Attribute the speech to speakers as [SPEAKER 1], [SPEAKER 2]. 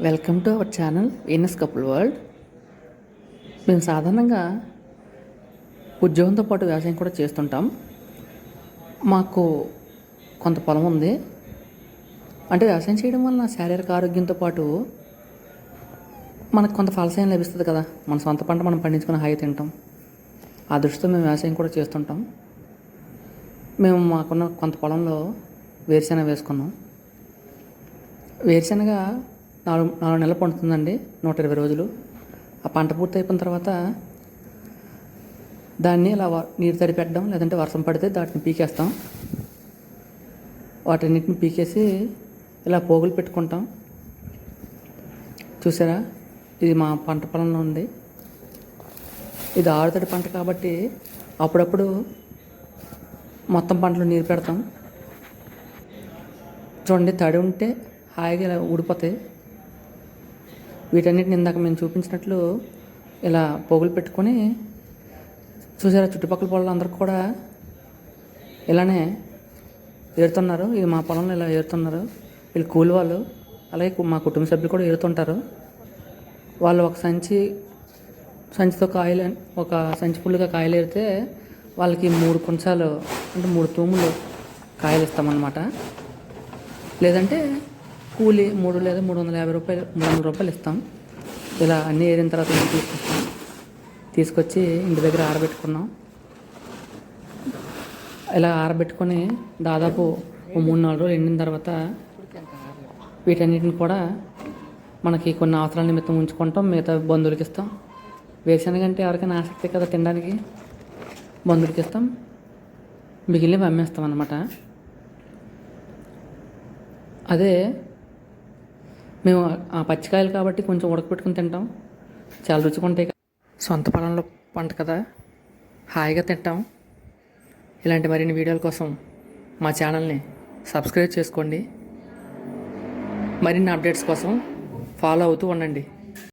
[SPEAKER 1] Welcome to our channel Venus couple world. మేము సాధారణంగా ఉద్యోగంతో పాటు వ్యవసాయం కూడా చేస్తుంటాం. మాకు కొంత పొలం ఉంది. అంటే వ్యవసాయం చేయడం వల్ల శారీరక ఆరోగ్యంతో పాటు మనకు కొంత ఫలసాయం లభిస్తుంది కదా. మన సొంత పంట మనం పండించుకుని హాయి తింటాం. ఆ దృష్టితో మేము వ్యవసాయం కూడా చేస్తుంటాం. మేము మాకున్న కొంత పొలంలో వేరుశెనగ వేసుకున్నాం. వేరుశెనగ 4 నెలలు పండుతుందండి, 120 రోజులు. ఆ పంట పూర్తి అయిపోయిన తర్వాత దాన్ని ఇలా నీరు తడిపెట్టడం, లేదంటే వర్షం పడితే వాటిని పీకేస్తాం. వాటన్నిటిని పీకేసి ఇలా పోగులు పెట్టుకుంటాం. చూసారా, ఇది మా పంట పొలంలో ఉంది. ఇది ఆరుతడి పంట కాబట్టి అప్పుడప్పుడు మొత్తం పంటలో నీరు పెడతాం. చూడండి, తడి ఉంటే హాయిగా ఇలా ఊడిపోతాయి. వీటన్నిటిని ఇందాక మేము చూపించినట్లు ఇలా పోగులు పెట్టుకొని, చూసారా, చుట్టుపక్కల పొలాలు అందరికి కూడా ఇలానే ఏరుతున్నారు. ఇది మా పొలంలో ఇలా ఏరుతున్నారు. వీళ్ళు కూలి వాళ్ళు. అలాగే మా కుటుంబ సభ్యులు కూడా ఏరుతుంటారు. వాళ్ళు ఒక సంచితో కాయలు, ఒక సంచి ఫుల్గా కాయలు ఏరితే వాళ్ళకి 3 కుంచాలు, అంటే 3 తూములు కాయలు ఇస్తామన్నమాట. లేదంటే కూలి 3 లేదా 300 రూపాయలు ఇస్తాం. ఇలా అన్నీ ఏరిన తర్వాత ఇంటికి తీసుకొచ్చి ఇంటి దగ్గర ఆరబెట్టుకున్నాం. ఇలా ఆరబెట్టుకొని దాదాపు 3-4 రోజులు ఎండిన తర్వాత వీటన్నిటిని కూడా మనకి కొన్ని అవసరాల నిమిత్తం ఉంచుకుంటాం, మిగతా బంధువులకి ఇస్తాం. వేరుశెనగ అంటే ఎవరికైనా ఆసక్తి కదా తినడానికి, బంధువులకి ఇస్తాం. మిగిలినవి అమ్మేస్తాం అన్నమాట. అదే మేము ఆ పచ్చికాయలు కాబట్టి కొంచెం ఉడకపెట్టుకుని తింటాం. చాలా రుచిగా ఉంటాయి. సొంత పొలంలో పంట కదా, హాయిగా తింటాం. ఇలాంటి మరిన్ని వీడియోల కోసం మా ఛానల్ని సబ్స్క్రైబ్ చేసుకోండి. మరిన్ని అప్డేట్స్ కోసం ఫాలో అవుతూ ఉండండి.